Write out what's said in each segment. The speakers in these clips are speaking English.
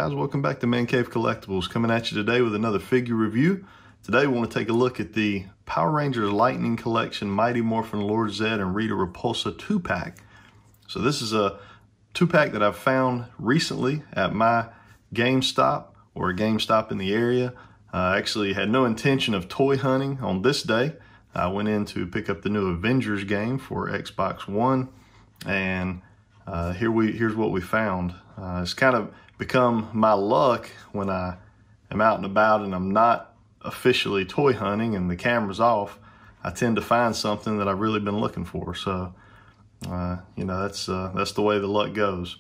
guys? Welcome back to Man Cave Collectibles. Coming at you today with another figure review. Today we want to take a look at the Power Rangers Lightning Collection Mighty Morphin Lord Zedd and RITA Repulsa 2-pack. So this is a 2-pack that I've found recently at my GameStop or a GameStop in the area. I actually had no intention of toy hunting on this day. I went in to pick up the new Avengers game for Xbox One, and here's what we found. It's kind of become my luck when I am out and about and I'm not officially toy hunting and the camera's off. I tend to find something that I've really been looking for. So, you know, that's the way the luck goes.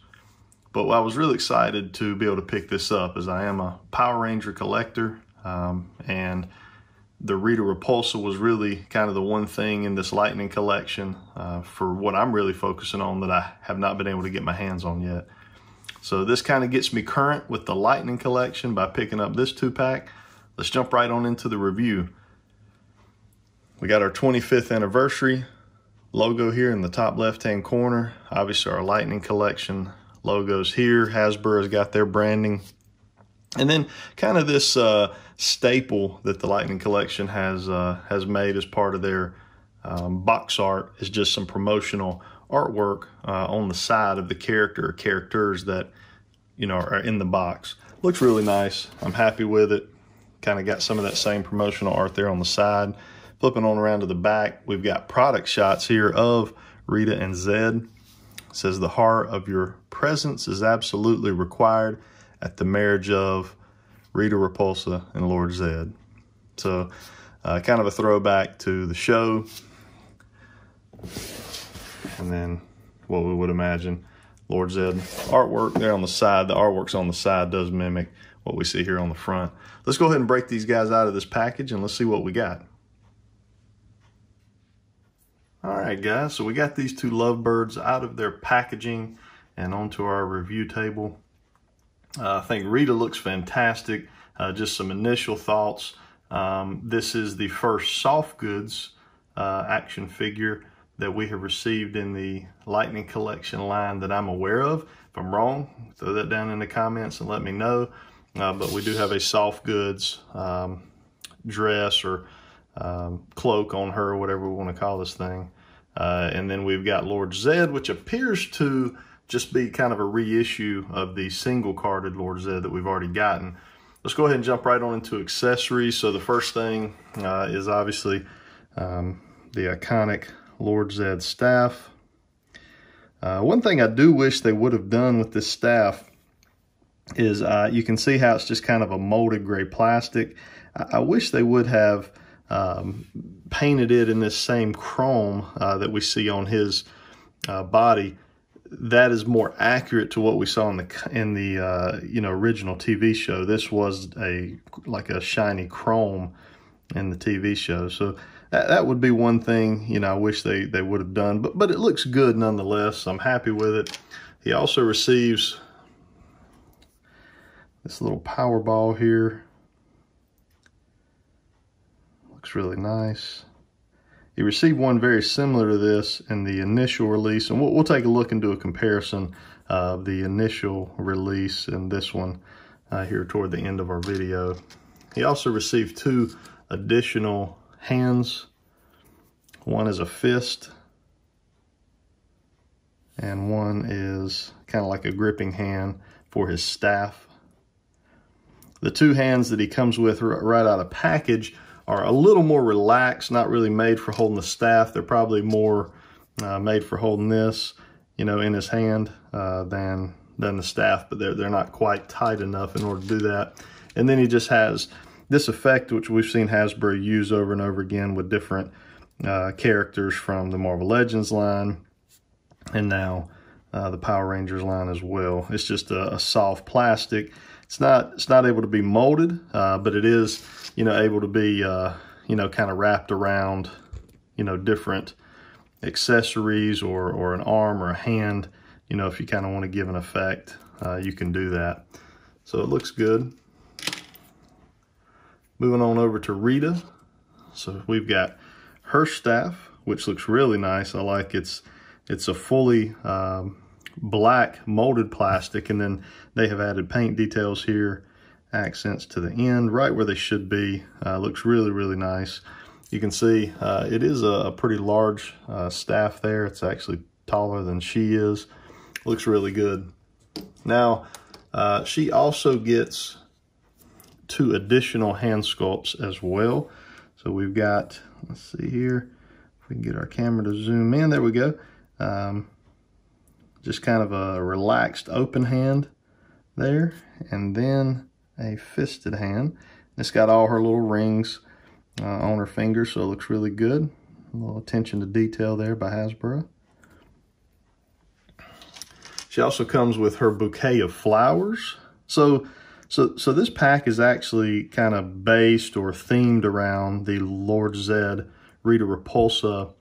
But I was really excited to be able to pick this up, as I am a Power Ranger collector, and the RITA Repulsa was really kind of the one thing in this Lightning collection for what I'm really focusing on that I have not been able to get my hands on yet. So this kind of gets me current with the Lightning collection by picking up this 2-pack. Let's jump right on into the review. We got our 25th anniversary logo here in the top left-hand corner. Obviously our Lightning collection logos here. Hasbro has got their branding. And then kind of this staple that the Lightning collection has made as part of their box art is just some promotional artwork on the side of the character or characters that, you know, are in the box. Looks really nice. I'm happy with it. Kind of got some of that same promotional art there on the side. Flipping on around to the back, we've got product shots here of RITA and Zedd. It says the heart of your presence is absolutely required at the marriage of RITA Repulsa and Lord Zedd. So kind of a throwback to the show. And then what we would imagine Lord Zedd artwork there on the side. The artwork's on the side does mimic what we see here on the front. Let's go ahead and break these guys out of this package and let's see what we got. All right, guys, so we got these two lovebirds out of their packaging and onto our review table. I think RITA looks fantastic. Just some initial thoughts. This is the first soft goods action figure that we have received in the Lightning collection line that I'm aware of. If I'm wrong, throw that down in the comments and let me know. But we do have a soft goods dress or cloak on her, whatever we want to call this thing. And then we've got Lord Zedd, which appears to just be kind of a reissue of the single carded Lord Zedd that we've already gotten. Let's go ahead and jump right on into accessories. So the first thing is obviously the iconic Lord Zedd staff. One thing I do wish they would have done with this staff is you can see how it's just kind of a molded gray plastic. I wish they would have painted it in this same chrome that we see on his body. That is more accurate to what we saw in the you know, original TV show. This was like a shiny chrome in the TV show. So that would be one thing, you know, I wish they would have done, but it looks good nonetheless. I'm happy with it. He also receives this little power ball here. Looks really nice. He received one very similar to this in the initial release, and we'll take a look and do a comparison of the initial release and this one here toward the end of our video. He also received two additional hands. One is a fist, and one is kind of like a gripping hand for his staff. The two hands that he comes with right out of package are a little more relaxed, not really made for holding the staff. They're probably more made for holding this, you know, in his hand than the staff, but they're not quite tight enough in order to do that. And then he just has this effect, which we've seen Hasbro use over and over again with different characters from the Marvel Legends line and now the Power Rangers line as well. It's just a soft plastic. It's not able to be molded, but it is, you know, able to be, you know, kind of wrapped around, you know, different accessories or an arm or a hand. You know, if you kind of want to give an effect, you can do that. So it looks good. Moving on over to RITA. So we've got her staff, which looks really nice. I like it's a fully black molded plastic, and then they have added paint details here, accents to the end, right where they should be. Looks really, really nice. You can see it is a pretty large staff there. It's actually taller than she is. Looks really good. Now, she also gets 2 additional hand sculpts as well. So we've got, let's see here, if we can get our camera to zoom in, there we go. Just kind of a relaxed open hand there, and then a fisted hand. It's got all her little rings on her fingers, so it looks really good. A little attention to detail there by Hasbro. She also comes with her bouquet of flowers. So this pack is actually kind of based or themed around the Lord Zedd Rita Repulsa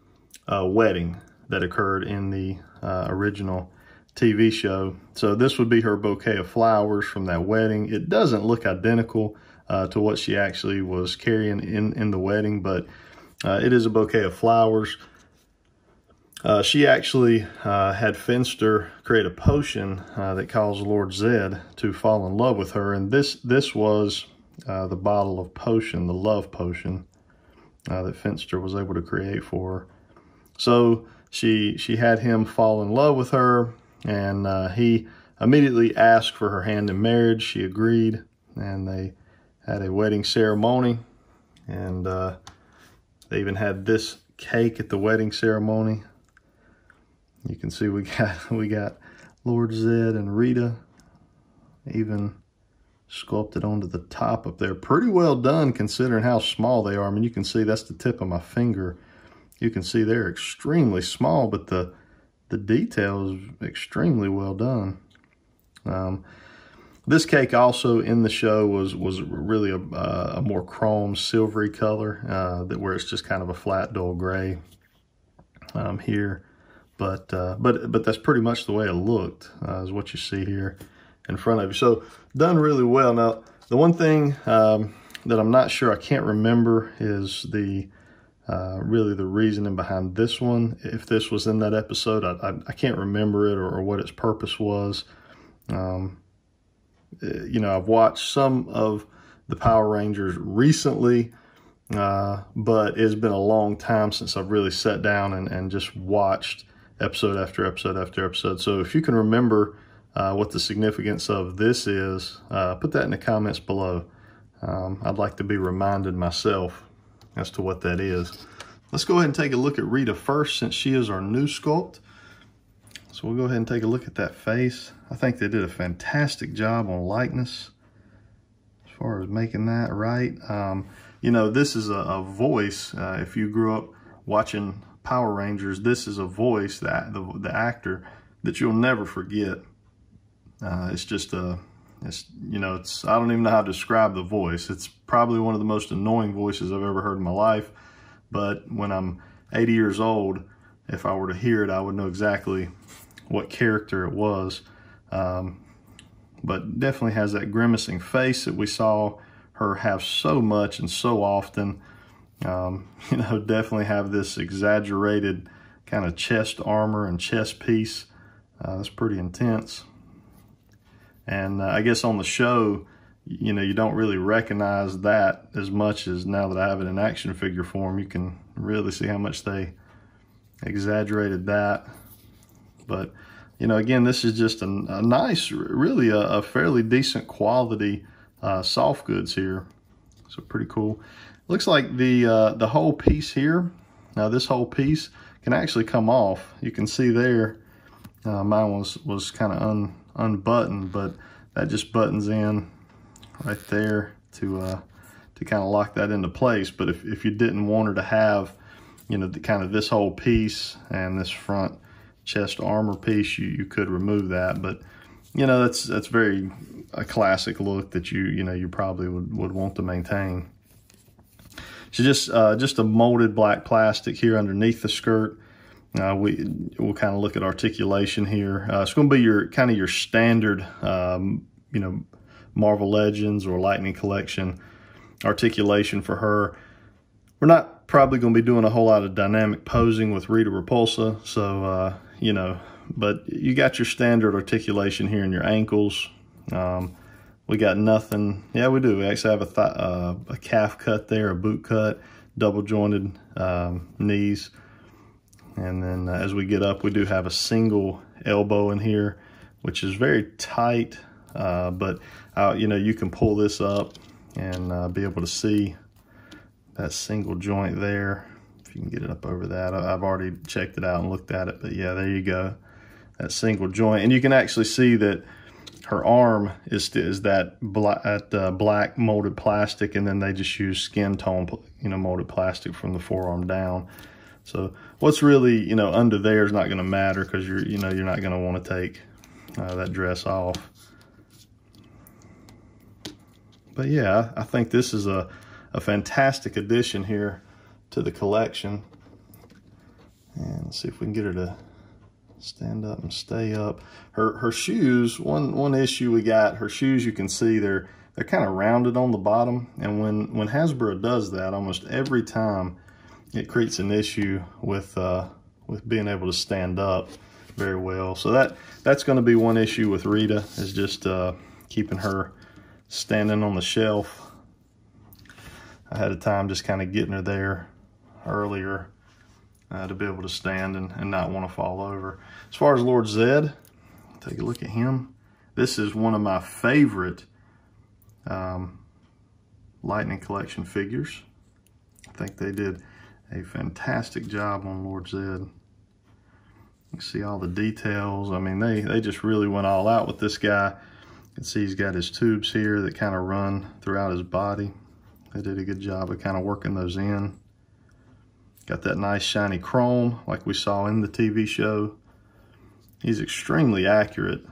wedding that occurred in the original TV show. So this would be her bouquet of flowers from that wedding. It doesn't look identical to what she actually was carrying in the wedding, but it is a bouquet of flowers. She actually had Finster create a potion that caused Lord Zedd to fall in love with her, and this was the bottle of potion, the love potion, that Finster was able to create for her. So she had him fall in love with her, and he immediately asked for her hand in marriage. She agreed, and they had a wedding ceremony, and they even had this cake at the wedding ceremony. You can see we got Lord Zedd and Rita even sculpted onto the top up there. Pretty well done considering how small they are. I mean, you can see that's the tip of my finger. You can see they're extremely small, but the detail is extremely well done. This cake also in the show was really a more chrome silvery color, where it's just kind of a flat dull gray here. But that's pretty much the way it looked, is what you see here in front of you. So done really well. Now, the one thing that I'm not sure, I can't remember, is really the reasoning behind this one. If this was in that episode, I can't remember it or what its purpose was. You know, I've watched some of the Power Rangers recently, but it's been a long time since I've really sat down and just watched episode after episode after episode. So if you can remember what the significance of this is, put that in the comments below. I'd like to be reminded myself as to what that is. Let's go ahead and take a look at Rita first, since she is our new sculpt. So we'll go ahead and take a look at that face. I think they did a fantastic job on likeness as far as making that right. You know, this is a voice. If you grew up watching Power Rangers, this is a voice, that the actor, that you'll never forget. It's just you know, I don't even know how to describe the voice. It's probably one of the most annoying voices I've ever heard in my life. But when I'm 80 years old, if I were to hear it, I would know exactly what character it was. But definitely has that grimacing face that we saw her have so much and so often. You know, definitely have this exaggerated kind of chest armor and chest piece. That's pretty intense. And I guess on the show, you know, you don't really recognize that as much as now that I have it in action figure form. You can really see how much they exaggerated that. But, you know, again, this is just a nice, really a fairly decent quality soft goods here. So pretty cool. Looks like the whole piece here, now this whole piece can actually come off. You can see there, mine was kind of unbuttoned, but that just buttons in right there to kind of lock that into place. But if you didn't want her to have, you know, kind of this whole piece and this front chest armor piece, you could remove that. But, you know, that's very a classic look that you probably would want to maintain. So just a molded black plastic here underneath the skirt. We'll kind of look at articulation here. It's going to be your standard, you know, Marvel Legends or Lightning Collection articulation for her. We're not probably going to be doing a whole lot of dynamic posing with Rita Repulsa, so you know, But you got your standard articulation here in your ankles. We got nothing. Yeah, we do. We actually have a calf cut there, a boot cut, double jointed knees. And then as we get up, we do have a single elbow in here, which is very tight. But you know, you can pull this up and be able to see that single joint there. If you can get it up over that. I've already checked it out and looked at it, but yeah, there you go. That single joint. And you can actually see that her arm is that black molded plastic, and then they just use skin tone, you know, molded plastic from the forearm down. So what's really, you know, under there is not going to matter, because you're not going to want to take that dress off. But yeah, I think this is a fantastic addition here to the collection. And let's see if we can get her to stand up and stay up. Her shoes, one issue we got, her shoes, you can see they're kind of rounded on the bottom, and when Hasbro does that, almost every time it creates an issue with being able to stand up very well. So that's going to be one issue with Rita, is just keeping her standing on the shelf. I had a time just kind of getting her there earlier to be able to stand and not want to fall over. As far as Lord Zedd, take a look at him. This is one of my favorite Lightning Collection figures. I think they did a fantastic job on Lord Zedd. You see all the details. I mean, they just really went all out with this guy. You can see he's got his tubes here that kind of run throughout his body. They did a good job of kind of working those in. Got that nice shiny chrome like we saw in the TV show. He's extremely accurate,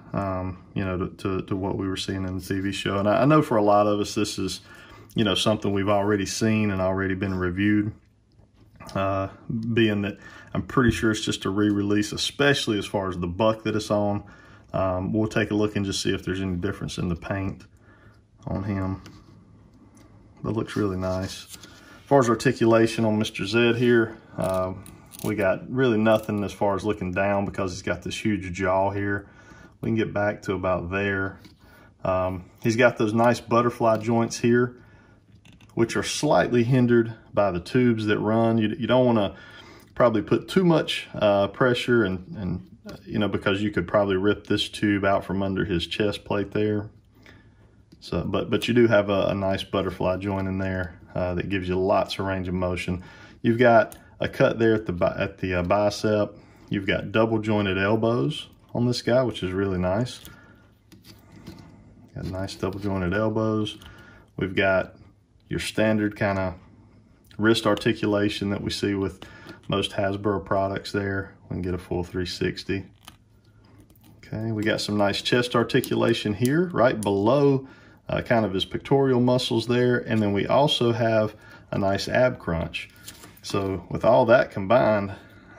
you know, to what we were seeing in the TV show. And I know for a lot of us, this is, you know, something we've already seen and already been reviewed. Being that I'm pretty sure it's just a re-release, especially as far as the buck that it's on. We'll take a look and just see if there's any difference in the paint on him. But it looks really nice. As far as articulation on Mr. Zedd here, we got really nothing as far as looking down, because he's got this huge jaw here. We can get back to about there. He's got those nice butterfly joints here, which are slightly hindered by the tubes that run. You don't want to probably put too much pressure, and you know, because you could probably rip this tube out from under his chest plate there. So, but you do have a nice butterfly joint in there that gives you lots of range of motion. You've got a cut there at the bicep. You've got double jointed elbows on this guy, which is really nice. Got nice double jointed elbows. We've got your standard kind of wrist articulation that we see with most Hasbro products there. We can get a full 360. Okay, we got some nice chest articulation here, right below kind of his pectoral muscles there. And then we also have a nice ab crunch. So with all that combined,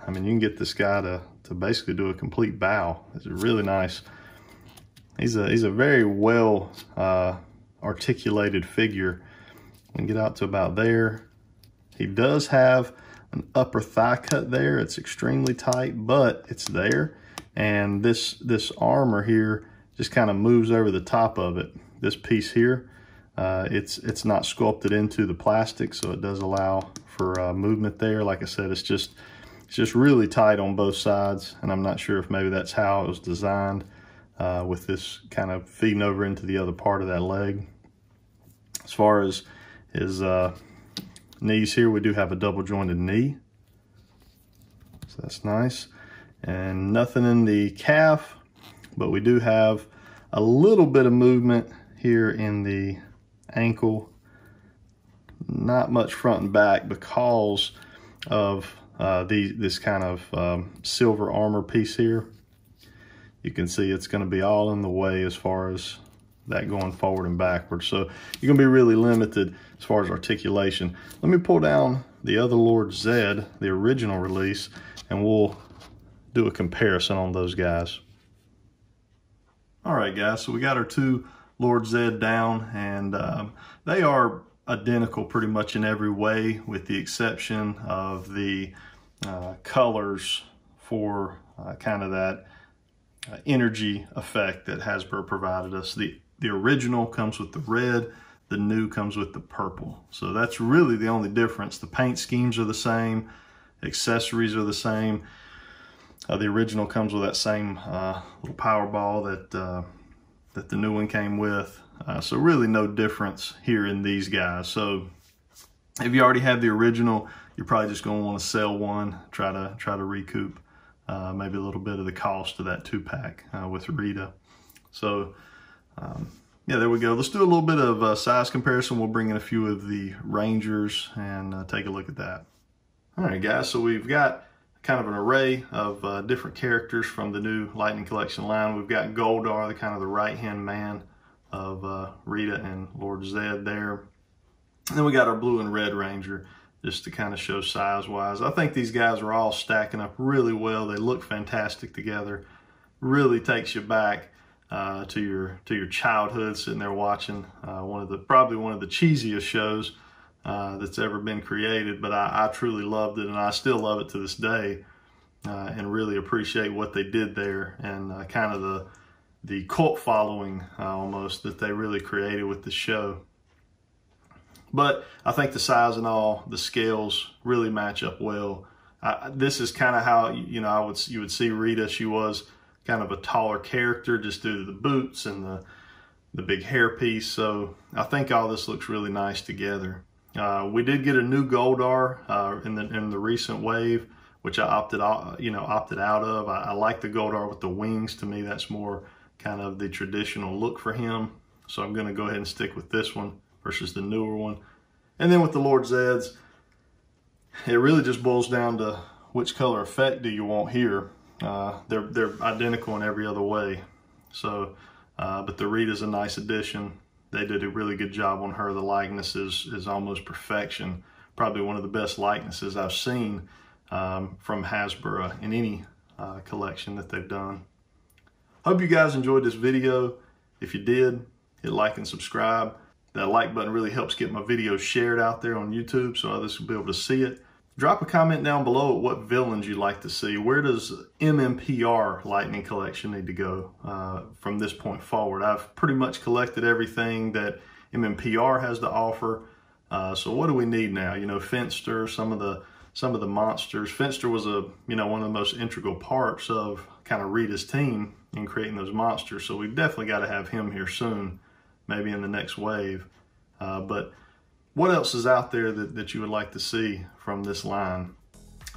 I mean, you can get this guy to basically do a complete bow. It's really nice. He's a very well articulated figure. We can get out to about there. He does have an upper thigh cut there. It's extremely tight, but it's there. And this armor here just kind of moves over the top of it. This piece here, it's not sculpted into the plastic, so it does allow for movement there. Like I said, it's just really tight on both sides, and I'm not sure if maybe that's how it was designed, with this kind of feeding over into the other part of that leg. As far as his knees here, we do have a double jointed knee, so that's nice. And nothing in the calf, but we do have a little bit of movement here in the ankle. Not much front and back because of this kind of silver armor piece here. You can see it's going to be all in the way as far as that going forward and backwards. So you're going to be really limited as far as articulation. Let me pull down the other Lord Zedd, the original release, and we'll do a comparison on those guys. All right, guys, so we got our two Lord Zedd down, and they are identical pretty much in every way, with the exception of the colors for kind of that energy effect that Hasbro provided us. The original comes with the red, the new comes with the purple. So that's really the only difference. The paint schemes are the same, accessories are the same. The original comes with that same little power ball that the new one came with. So really no difference here in these guys. So if you already have the original, you're probably just going to want to sell one, try to recoup maybe a little bit of the cost of that 2-pack with RITA. So yeah, there we go. Let's do a little bit of size comparison. We'll bring in a few of the Rangers and take a look at that. All right, guys, so we've got kind of an array of different characters from the new Lightning Collection line. We've got Goldar, the kind of the right-hand man of RITA and Lord Zedd there. And then we got our blue and red Ranger, just to kind of show size-wise. I think these guys are all stacking up really well. They look fantastic together. Really takes you back to your childhood, sitting there watching probably one of the cheesiest shows that's ever been created, but I truly loved it, and I still love it to this day, and really appreciate what they did there, and kind of the cult following almost that they really created with the show. But I think the size and all, the scales really match up well. This is kind of how, you would see RITA. She was kind of a taller character just due to the boots and the big hairpiece. So I think all this looks really nice together. We did get a new Goldar in the recent wave, which I opted out of. I like the Goldar with the wings. To me, that's more kind of the traditional look for him. So I'm going to go ahead and stick with this one versus the newer one. And then with the Lord Zedds, it really just boils down to which color effect do you want here. They're identical in every other way. So, but the Rita's a nice addition. They did a really good job on her. The likeness is almost perfection. Probably one of the best likenesses I've seen from Hasbro in any collection that they've done. Hope you guys enjoyed this video. If you did, hit like and subscribe. That like button really helps get my videos shared out there on YouTube so others will be able to see it. Drop a comment down below at what villains you'd like to see. Where does MMPR Lightning Collection need to go from this point forward? I've pretty much collected everything that MMPR has to offer. So what do we need now? Finster, some of the monsters. Finster was one of the most integral parts of kind of RITA's team in creating those monsters. So we've definitely got to have him here soon, maybe in the next wave. But what else is out there that you would like to see from this line?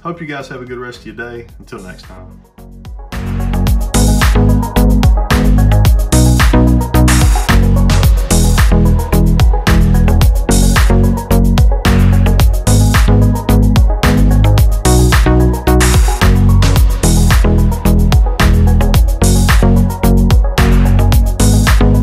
Hope you guys have a good rest of your day. Until next time.